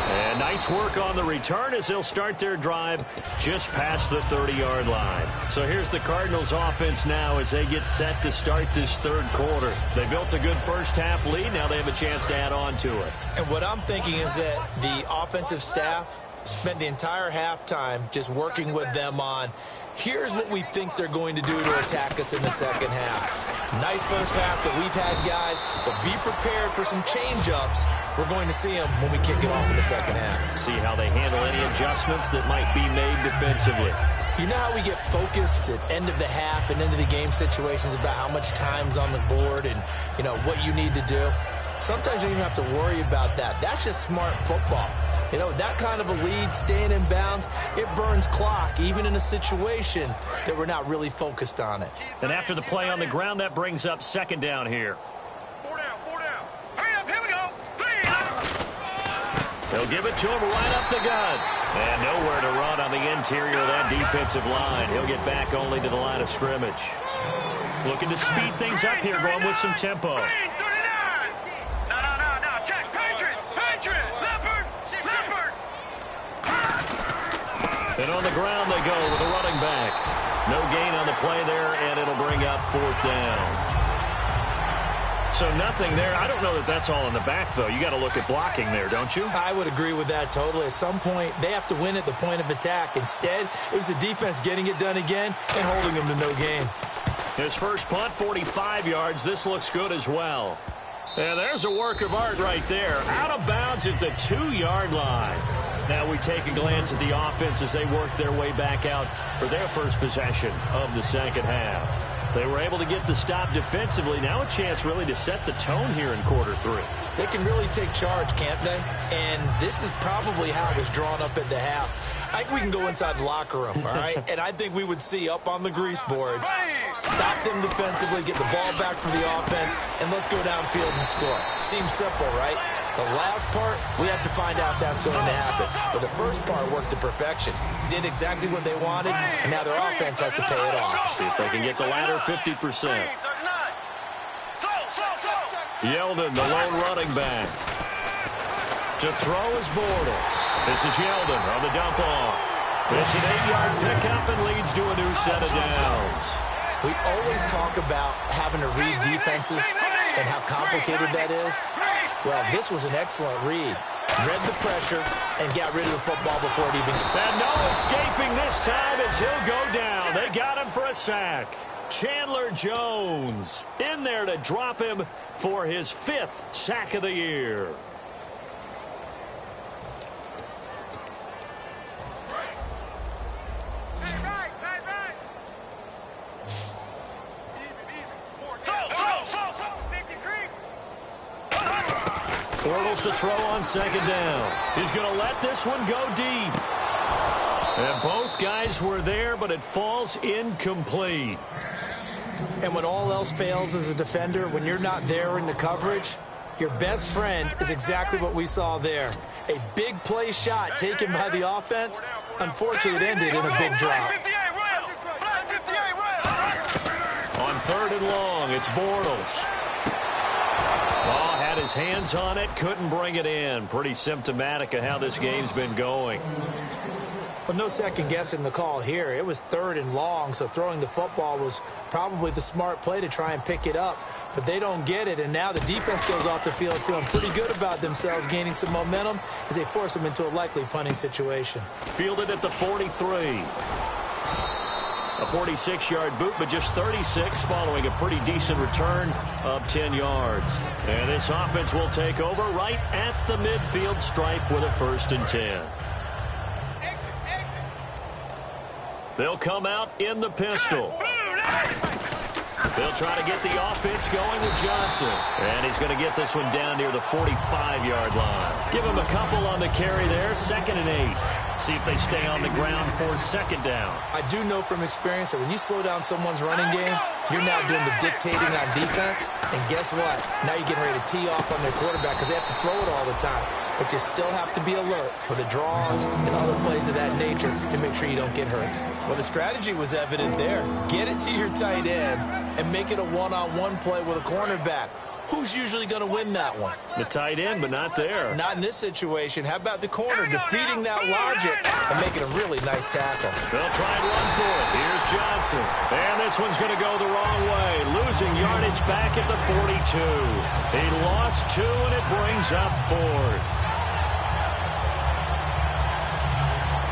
And nice work on the return as they'll start their drive just past the 30-yard line. So here's the Cardinals offense now as they get set to start this third quarter. They built a good first half lead. Now they have a chance to add on to it. And what I'm thinking is that the offensive staff spent the entire halftime just working with them on, here's what we think they're going to do to attack us in the second half. Nice first half that we've had, guys, but be prepared for some change-ups. We're going to see them when we kick it off in the second half. See how they handle any adjustments that might be made defensively. You know how we get focused at end of the half and end of the game situations about how much time's on the board and, you know, what you need to do? Sometimes you don't even have to worry about that. That's just smart football. You know, that kind of a lead, staying in bounds, it burns clock, even in a situation that we're not really focused on it. And after the play on the ground, that brings up second down here. 4 down, 4 down. Hurry up, here we go. They'll give it to him right up the gut. And nowhere to run on the interior of that defensive line. He'll get back only to the line of scrimmage. Looking to speed things up here, going with some tempo. And on the ground they go with a running back. No gain on the play there, and it'll bring up fourth down. So nothing there. I don't know that that's all in the back, though. You got to look at blocking there, don't you? I would agree with that totally. At some point, they have to win at the point of attack. Instead, it was the defense getting it done again and holding them to no gain. His first punt, 45 yards. This looks good as well. And there's a work of art right there. Out of bounds at the 2-yard line. Now we take a glance at the offense as they work their way back out for their first possession of the second half. They were able to get the stop defensively. Now a chance really to set the tone here in quarter 3. They can really take charge, can't they? And this is probably how it was drawn up at the half. I think we can go inside the locker room, all right? And I think we would see up on the grease boards, stop them defensively, get the ball back for the offense, and let's go downfield and score. Seems simple, right? The last part, we have to find out if that's going to happen. But the first part worked to perfection. Did exactly what they wanted, and now their offense has to pay it off. See if they can get the latter 50%. Yeldon, the lone running back. To throw is Bortles. This is Yeldon on the dump off. It's an 8-yard pickup and leads to a new set of downs. We always talk about having to read defenses and how complicated that is. Well, this was an excellent read. Read the pressure and got rid of the football before it even... And no escaping this time as he'll go down. They for a sack. Chandler Jones in there to drop him for his 5th sack of the year. Bortles to throw on 2nd down. He's going to let this one go deep. And both guys were there, but it falls incomplete. And when all else fails as a defender, when you're not there in the coverage, your best friend is exactly what we saw there. A big play shot taken by the offense. Unfortunately, it ended in a big drop. On 3rd and long, it's Bortles. Oh, had his hands on it, couldn't bring it in. Pretty symptomatic of how this game's been going. Well, no second guessing the call here. It was 3rd and long, so throwing the football was probably the smart play to try and pick it up. But they don't get it, and now the defense goes off the field feeling pretty good about themselves, gaining some momentum as they force them into a likely punting situation. Fielded at the 43. A 46-yard boot, but just 36 following a pretty decent return of 10 yards. And this offense will take over right at the midfield stripe with a 1st and 10. They'll come out in the pistol. They'll try to get the offense going with Johnson. And he's going to get this one down near the 45-yard line. Give him a couple on the carry there, 2nd and 8. See if they stay on the ground for 2nd down. I do know from experience that when you slow down someone's running game, you're now doing the dictating on defense. And guess what? Now you're getting ready to tee off on their quarterback because they have to throw it all the time. But you still have to be alert for the draws and other plays of that nature and make sure you don't get hurt. Well, the strategy was evident there. Get it to your tight end and make it a one-on-one play with a cornerback. Who's usually going to win that one? The tight end, but not there. Not in this situation. How about the corner defeating that logic and making a really nice tackle? They'll try and run for it. Here's Johnson. And this one's going to go the wrong way. Losing yardage back at the 42. He lost 2, and it brings up 4th.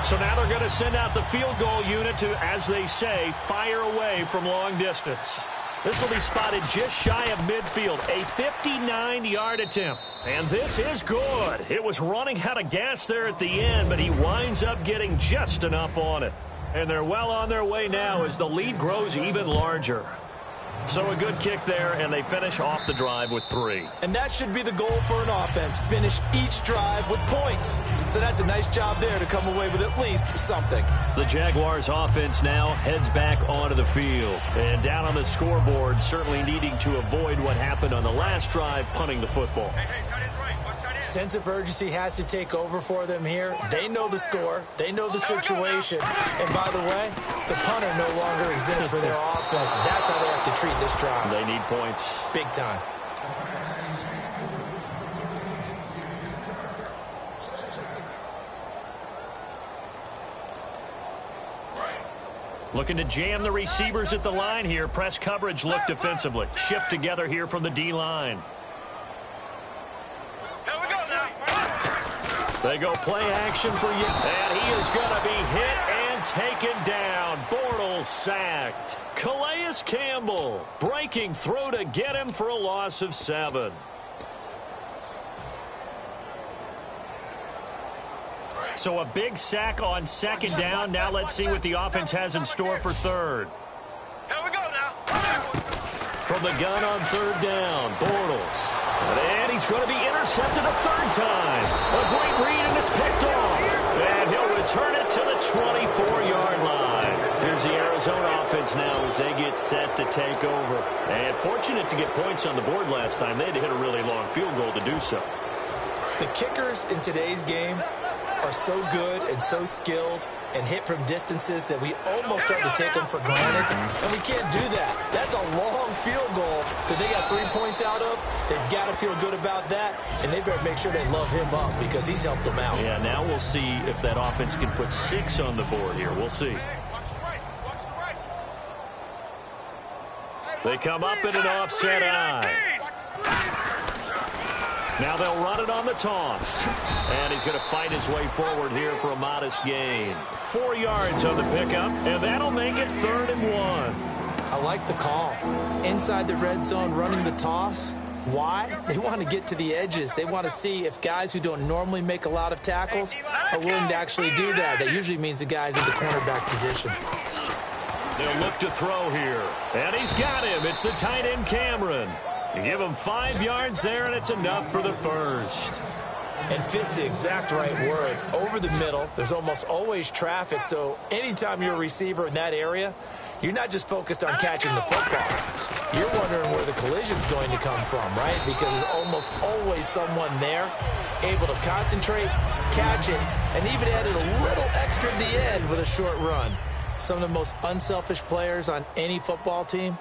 So now they're going to send out the field goal unit to, as they say, fire away from long distance. This will be spotted just shy of midfield, a 59-yard attempt. And this is good. It was running out of gas there at the end, but he winds up getting just enough on it. And they're well on their way now as the lead grows even larger. So a good kick there, and they finish off the drive with 3. And that should be the goal for an offense, finish each drive with points. So that's a nice job there to come away with at least something. The Jaguars offense now heads back onto the field. And down on the scoreboard, certainly needing to avoid what happened on the last drive, punting the football. Sense of urgency has to take over for them here. They know the score. They know the situation. And by the way, the punter no longer exists for their offense. That's how they have to treat this drive. They need points. Big time. Looking to jam the receivers at the line here. Press coverage look defensively. Shift together here from the D-line. They go play action for you. And he is going to be hit and taken down. Bortles sacked. Calais Campbell breaking through to get him for a loss of 7. So a big sack on 2nd down. Now let's see what the offense has in store for 3rd. Here we go now. From the gun on 3rd down, Bortles. And he's going to be intercepted a 3rd time. A great read, and it's picked off. And he'll return it to the 24-yard line. Here's the Arizona offense now as they get set to take over. And fortunate to get points on the board last time. They had to hit a really long field goal to do so. The kickers in today's game are so good and so skilled and hit from distances that we almost start to take them for granted. And we can't do that. That's a long field goal that they got 3 points out of. They've got to feel good about that, and they better make sure they love him up because he's helped them out. Yeah, now we'll see if that offense can put 6 on the board here. We'll see. They come up in an offset eye. Now they'll run it on the toss. And he's going to fight his way forward here for a modest gain. 4 yards on the pickup, and that'll make it 3rd and 1. like the call. Inside the red zone, running the toss. Why? They want to get to the edges. They want to see if guys who don't normally make a lot of tackles are willing to actually do that. That usually means the guys in the cornerback position. They'll look to throw here. And he's got him. It's the tight end, Cameron. You give him 5 yards there, and it's enough for the first. And fit's the exact right word. Over the middle, there's almost always traffic, so anytime you're a receiver in that area, you're not just focused on catching the football. You're wondering where the collision's going to come from, right? Because there's almost always someone there able to concentrate, catch it, and even added a little extra at the end with a short run. Some of the most unselfish players on any football team,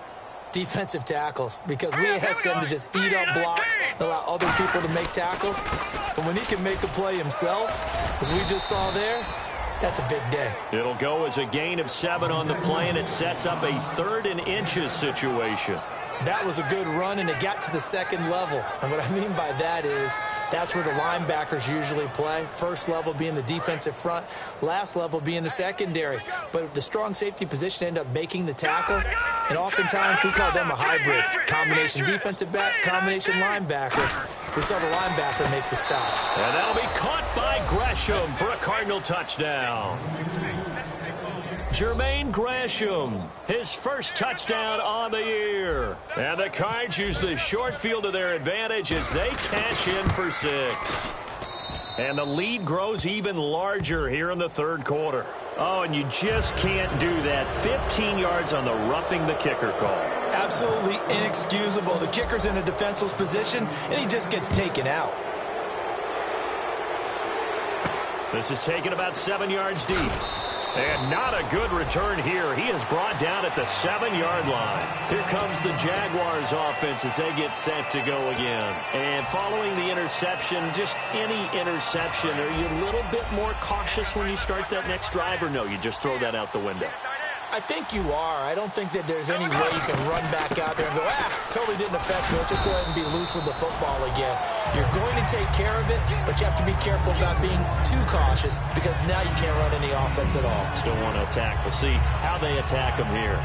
defensive tackles, because we ask them to just eat up blocks and allow other people to make tackles. But when he can make a play himself, as we just saw there, that's a big day. It'll go as a gain of 7 on the play, and it sets up a 3rd and inches situation. That was a good run, and it got to the second level. And what I mean by that is that's where the linebackers usually play. First level being the defensive front, last level being the secondary. But the strong safety position ended up making the tackle, and oftentimes we call them a hybrid. Combination defensive back, combination linebacker. We saw the linebacker make the stop. And that'll be caught by Gresham for a Cardinal touchdown. Jermaine Gresham, his first touchdown on the year. And the Cards use the short field to their advantage as they cash in for 6. And the lead grows even larger here in the 3rd quarter. Oh, and you just can't do that. 15 yards on the roughing the kicker call. Absolutely inexcusable. The kicker's in a defenseless position, and he just gets taken out. This is taken about 7 yards deep. And not a good return here. He is brought down at the 7-yard line. Here comes the Jaguars offense as they get set to go again. And following the interception, just any interception, are you a little bit more cautious when you start that next drive, or no, you just throw that out the window? I think you are. I don't think that there's any way you can run back out there and go, totally didn't affect me. Let's just go ahead and be loose with the football again. You're going to take care of it, but you have to be careful about being too cautious because now you can't run any offense at all. Still want to attack. We'll see how they attack them here.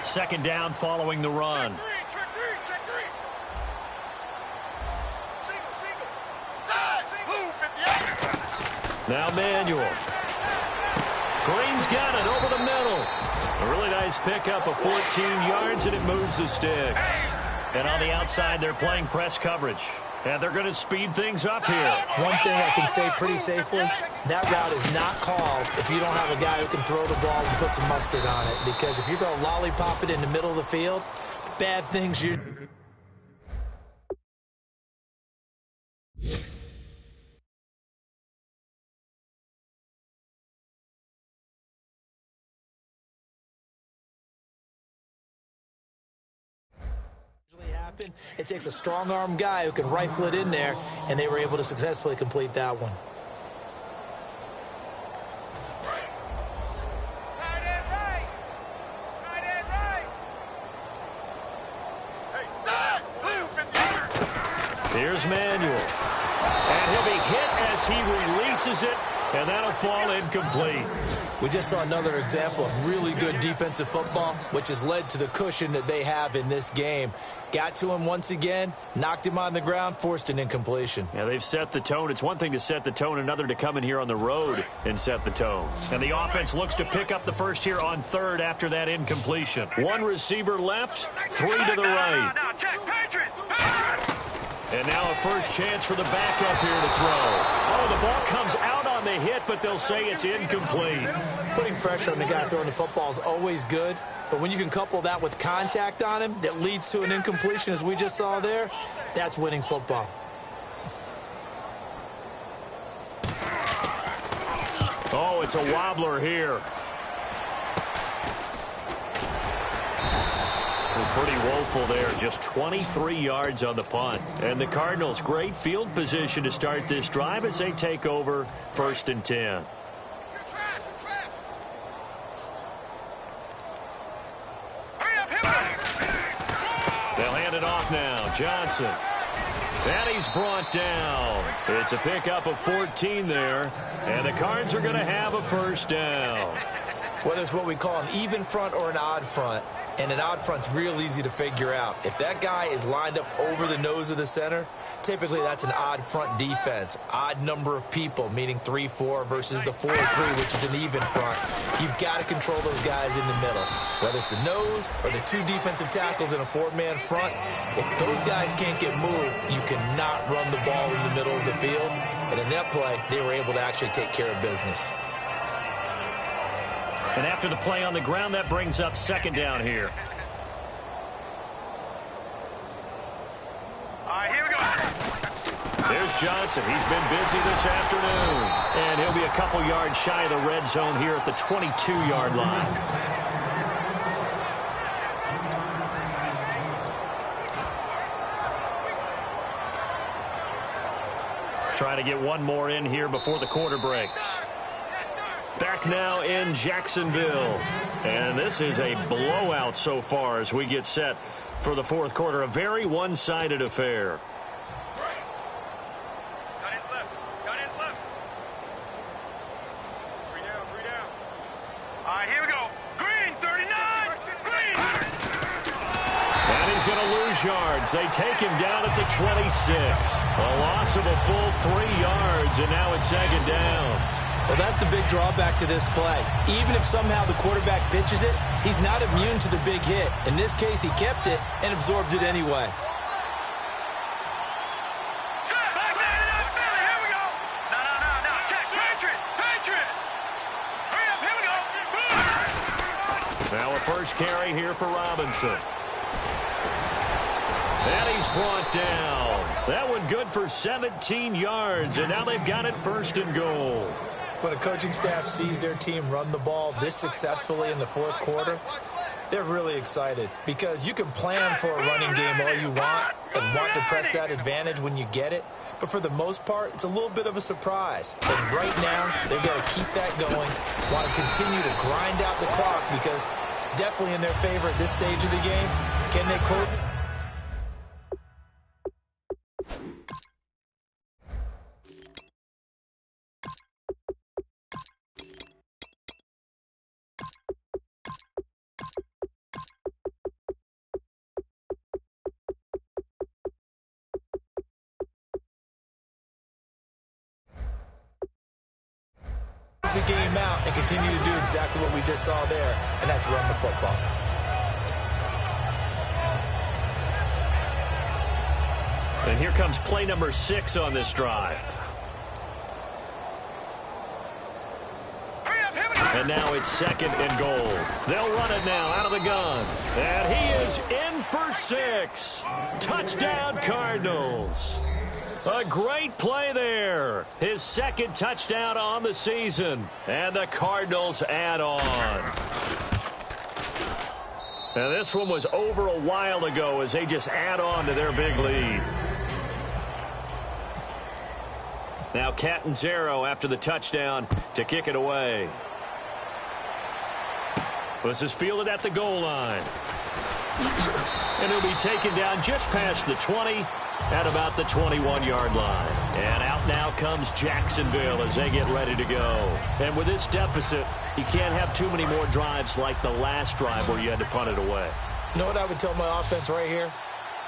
Second down following the run. Now Manuel. Green's got it over the middle. A really nice pickup of 14 yards, and it moves the sticks. And on the outside, they're playing press coverage. And they're going to speed things up here. One thing I can say pretty safely, that route is not called if you don't have a guy who can throw the ball and put some mustard on it. Because if you're going to lollipop it in the middle of the field, bad things you... It takes a strong-arm guy who can rifle it in there, and they were able to successfully complete that one. Here's Manuel. And he'll be hit as he releases it, and that'll fall incomplete. We just saw another example of really good defensive football, which has led to the cushion that they have in this game. Got to him once again, knocked him on the ground, forced an incompletion. Yeah, they've set the tone. It's one thing to set the tone, another to come in here on the road and set the tone. And the offense looks to pick up the first here on 3rd after that incompletion. One receiver left, 3 to the right. And now a first chance for the backup here to throw. Oh, the ball comes out on the hit, but they'll say it's incomplete. Putting pressure on the guy throwing the football is always good, but when you can couple that with contact on him that leads to an incompletion, as we just saw there, that's winning football. Oh, it's a wobbler here. Pretty woeful there, just 23 yards on the punt. And the Cardinals, great field position to start this drive as they take over 1st and 10. They'll hand it off now. Johnson. And he's brought down. It's a pickup of 14 there. And the Cards are going to have a first down. Whether it's what we call an even front or an odd front, and an odd front's real easy to figure out. If that guy is lined up over the nose of the center, typically that's an odd front defense. Odd number of people, meaning 3-4 versus the 4-3, which is an even front. You've got to control those guys in the middle. Whether it's the nose or the two defensive tackles in a four-man front, if those guys can't get moved, you cannot run the ball in the middle of the field. And in that play, they were able to actually take care of business. And after the play on the ground, that brings up second down here. All right, here we go. There's Johnson. He's been busy this afternoon. And he'll be a couple yards shy of the red zone here at the 22-yard line. Trying to get one more in here before the quarter breaks. Back now in Jacksonville. And this is a blowout so far as we get set for the fourth quarter. A very one-sided affair. Got his left. Got his left. 3 down, 3 down. All right, here we go. Green, 39. Green. And he's going to lose yards. They take him down at the 26. A loss of a full 3 yards, and now it's second down. Well, that's the big drawback to this play. Even if somehow the quarterback pitches it, he's not immune to the big hit. In this case, he kept it and absorbed it anyway. Check. Back there, Philly. Here we go. No. Check. Patriot. Hurry up. Here we go. Now a first carry here for Robinson. And he's brought down. That one good for 17 yards, and now they've got it first and goal. When a coaching staff sees their team run the ball this successfully in the fourth quarter, they're really excited because you can plan for a running game all you want and want to press that advantage when you get it. But for the most part, it's a little bit of a surprise. And right now, they've got to keep that going, want to continue to grind out the clock because it's definitely in their favor at this stage of the game. Can they close? The game out and continue to do exactly what we just saw there, and that's run the football. And here comes play number 6 on this drive. Hurry up. Here we go. And now it's second and goal. They'll run it now out of the gun. And he is in for 6. Touchdown, Cardinals. A great play there. His second touchdown on the season. And the Cardinals add on. And this one was over a while ago as they just add on to their big lead. Now Catanzaro after the touchdown to kick it away. This is fielded at the goal line. And he'll be taken down just past the 20 at about the 21-yard line. And out now comes Jacksonville as they get ready to go. And with this deficit, you can't have too many more drives like the last drive where you had to punt it away. You know what I would tell my offense right here?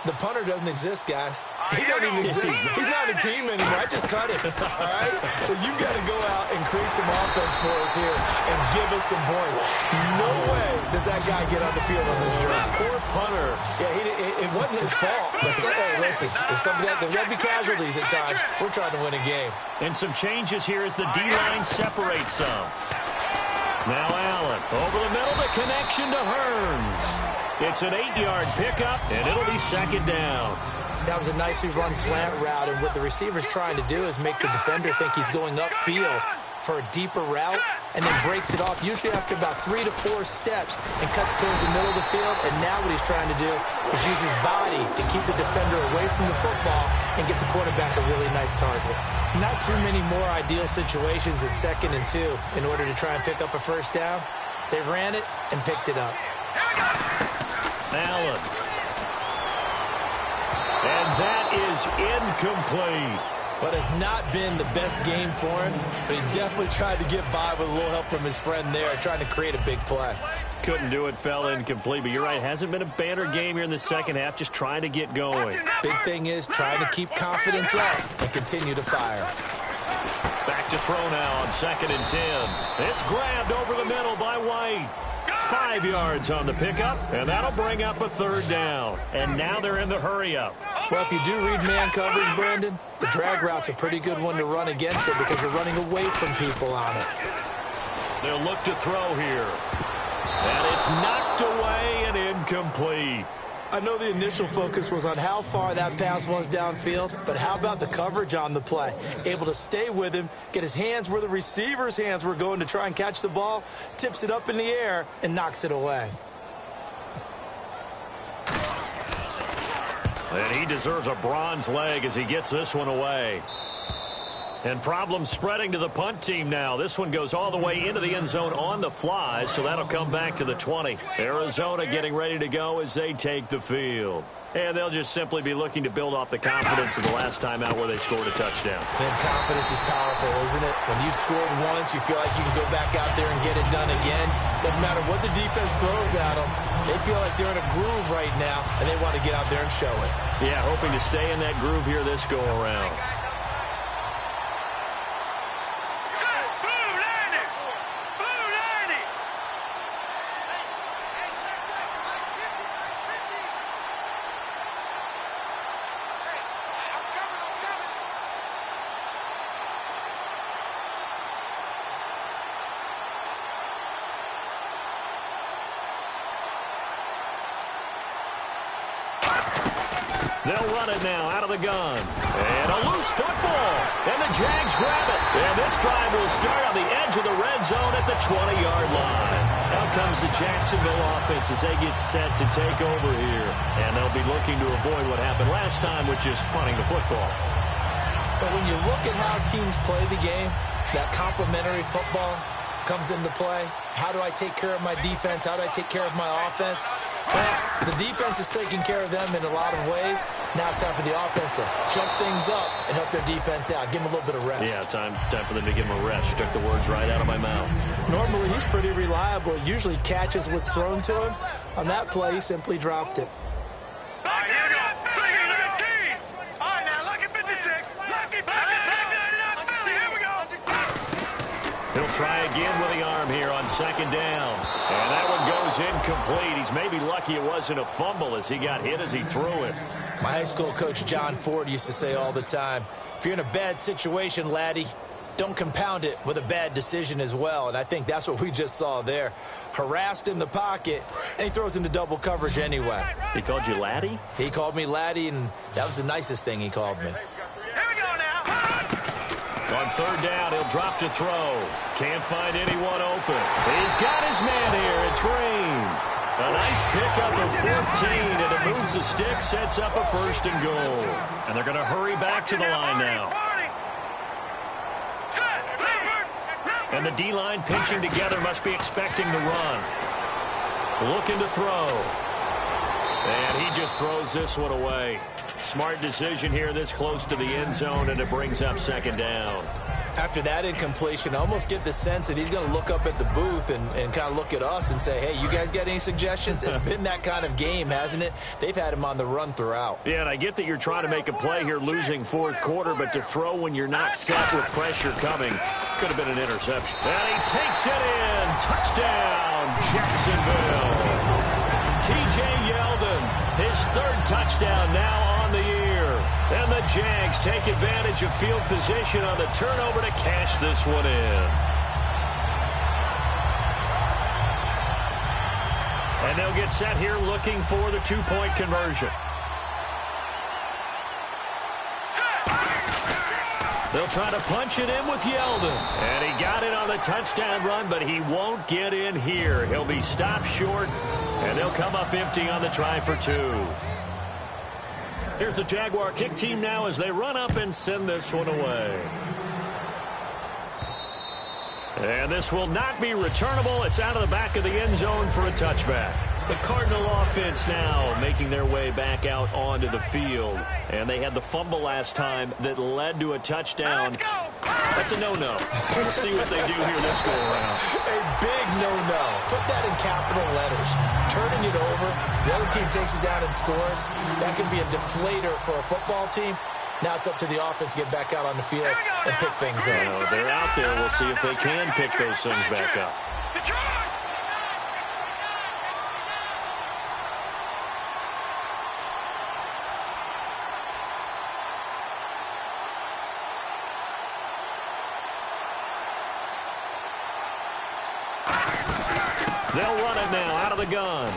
The punter doesn't exist, guys. He doesn't even exist. He's not a team anymore. I just cut him, all right? So you've got to go out and create some offense for us here and give us some points. No way does that guy get on the field on this drive. Poor punter. Yeah, it wasn't his fault. But hey, listen, there's be casualties at times. We're trying to win a game. And some changes here as the D-line separates some. Now Allen over the middle, the connection to Hearns. It's an 8-yard pickup, and it'll be second down. That was a nicely run slant route, and what the receiver's trying to do is make the defender think he's going upfield for a deeper route, and then breaks it off, usually after about 3 to 4 steps, and cuts towards the middle of the field. And now what he's trying to do is use his body to keep the defender away from the football and get the quarterback a really nice target. Not too many more ideal situations at 2nd and 2 in order to try and pick up a first down. They ran it and picked it up. Allen. And that is incomplete. But it's not been the best game for him, but he definitely tried to get by with a little help from his friend there, trying to create a big play. Couldn't do it, fell incomplete. But you're right, hasn't been a banner game here in the second half, just trying to get going. Big thing is trying to keep confidence up and continue to fire. Back to throw now on 2nd and 10. It's grabbed over the middle by White. 5 yards on the pickup, and that'll bring up a 3rd down. And now they're in the hurry-up. Well, if you do read man coverage, Brandon, the drag route's a pretty good one to run against it because you're running away from people on it. They'll look to throw here. And it's knocked away and incomplete. I know the initial focus was on how far that pass was downfield, but how about the coverage on the play? Able to stay with him, get his hands where the receiver's hands were going to try and catch the ball, tips it up in the air, and knocks it away. And he deserves a bronze leg as he gets this one away. And problems spreading to the punt team now. This one goes all the way into the end zone on the fly, so that'll come back to the 20. Arizona getting ready to go as they take the field. And they'll just simply be looking to build off the confidence of the last time out where they scored a touchdown. And confidence is powerful, isn't it? When you've scored once, you feel like you can go back out there and get it done again. Doesn't matter what the defense throws at them. They feel like they're in a groove right now, and they want to get out there and show it. Yeah, hoping to stay in that groove here this go-around. They'll run it now out of the gun. And a loose football. And the Jags grab it. And this drive will start on the edge of the red zone at the 20-yard line. Out comes the Jacksonville offense as they get set to take over here. And they'll be looking to avoid what happened last time with just punting the football. But when you look at how teams play the game, that complementary football comes into play. How do I take care of my defense? How do I take care of my offense? Well, the defense is taking care of them in a lot of ways. Now it's time for the offense to jump things up and help their defense out. Give them a little bit of rest. Yeah, time for them to give him a rest. You took the words right out of my mouth. Normally, he's pretty reliable. Usually catches what's thrown to him. On that play, he simply dropped it. All right, here we go. Lucky 19. All right, now, lucky 56. Lucky 56. Here we go. He'll try again with the arm here on 2nd down. And that one goes incomplete. He's maybe lucky it wasn't a fumble as he got hit as he threw it. My high school coach, John Ford, used to say all the time, if you're in a bad situation, laddie, don't compound it with a bad decision as well. And I think that's what we just saw there. Harassed in the pocket, and he throws into double coverage anyway. He called you laddie? He called me laddie, and that was the nicest thing he called me. Here we go now. On 3rd down, he'll drop to throw. Can't find anyone open. He's got his man here. It's Green. A nice pickup of 14, and it moves the stick, sets up a 1st and goal. And they're going to hurry back to the line now. And the D-line pinching together must be expecting the run. Looking to throw. And he just throws this one away. Smart decision here this close to the end zone, and it brings up 2nd down. After that incompletion, I almost get the sense that he's going to look up at the booth and kind of look at us and say, hey, you guys got any suggestions? It's been that kind of game, hasn't it? They've had him on the run throughout. Yeah, and I get that you're trying to make a play here losing 4th quarter, but to throw when you're not set with pressure coming could have been an interception. And he takes it in. Touchdown, Jacksonville. T.J. Yeldon, his 3rd touchdown now on the year. And the Jags take advantage of field position on the turnover to cash this one in. And they'll get set here looking for the 2-point conversion. They'll try to punch it in with Yeldon. And he got it on the touchdown run, but he won't get in here. He'll be stopped short, and they'll come up empty on the try for 2. Here's the Jaguar kick team now as they run up and send this one away. And this will not be returnable. It's out of the back of the end zone for a touchback. The Cardinal offense now making their way back out onto the field. And they had the fumble last time that led to a touchdown. That's a no-no. We'll see what they do here this go-around. A big no-no. Put that in capital letters. Turning it over, the other team takes it down and scores. That can be a deflator for a football team. Now it's up to the offense to get back out on the field and pick things up. Well, they're out there. We'll see if they can pick those things back up. They'll run it now out of the gun.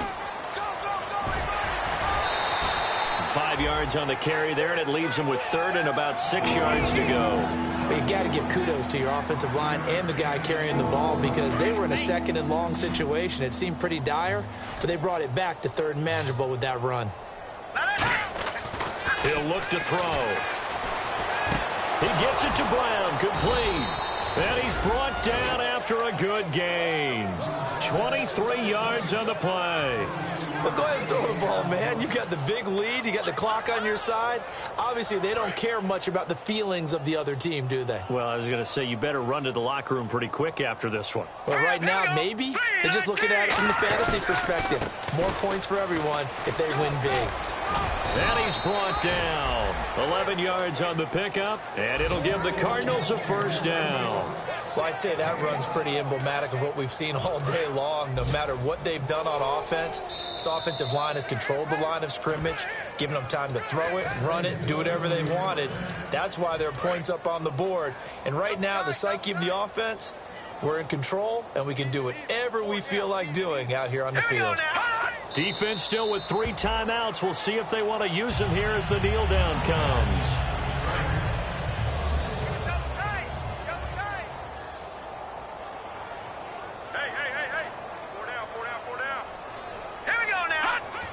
5 yards on the carry there, and it leaves them with third and about 6 yards to go. But you got to give kudos to your offensive line and the guy carrying the ball because they were in a second and long situation. It seemed pretty dire, but they brought it back to third and manageable with that run. He'll look to throw. He gets it to Brown, complete. And he's brought down after a good gain. 23 yards on the play. Well, go ahead and throw the ball, man. You got the big lead. You got the clock on your side. Obviously, they don't care much about the feelings of the other team, do they? Well, I was going to say, you better run to the locker room pretty quick after this one. Well, right now, maybe. They're just looking at it from the fantasy perspective. More points for everyone if they win big. And he's brought down. 11 yards on the pickup, and it'll give the Cardinals a first down. Well, I'd say that run's pretty emblematic of what we've seen all day long. No matter what they've done on offense, this offensive line has controlled the line of scrimmage, giving them time to throw it, run it, do whatever they wanted. That's why there are points up on the board. And right now, the psyche of the offense, we're in control, and we can do whatever we feel like doing out here on the field. Defense still with 3 timeouts. We'll see if they want to use them here as the kneel down comes.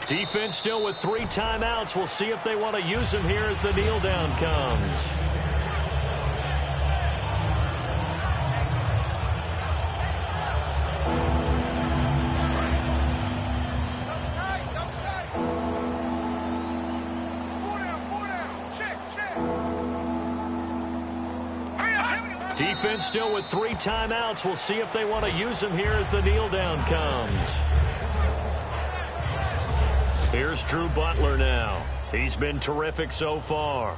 Defense still with 3 timeouts. We'll see if they want to use them here as the kneel down comes. Defense still with 3 timeouts. We'll see if they want to use them here as the kneel down comes. Here's Drew Butler now. He's been terrific so far.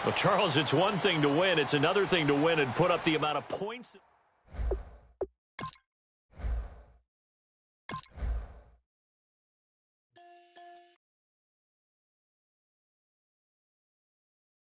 Well, Charles, it's one thing to win. It's another thing to win and put up the amount of points.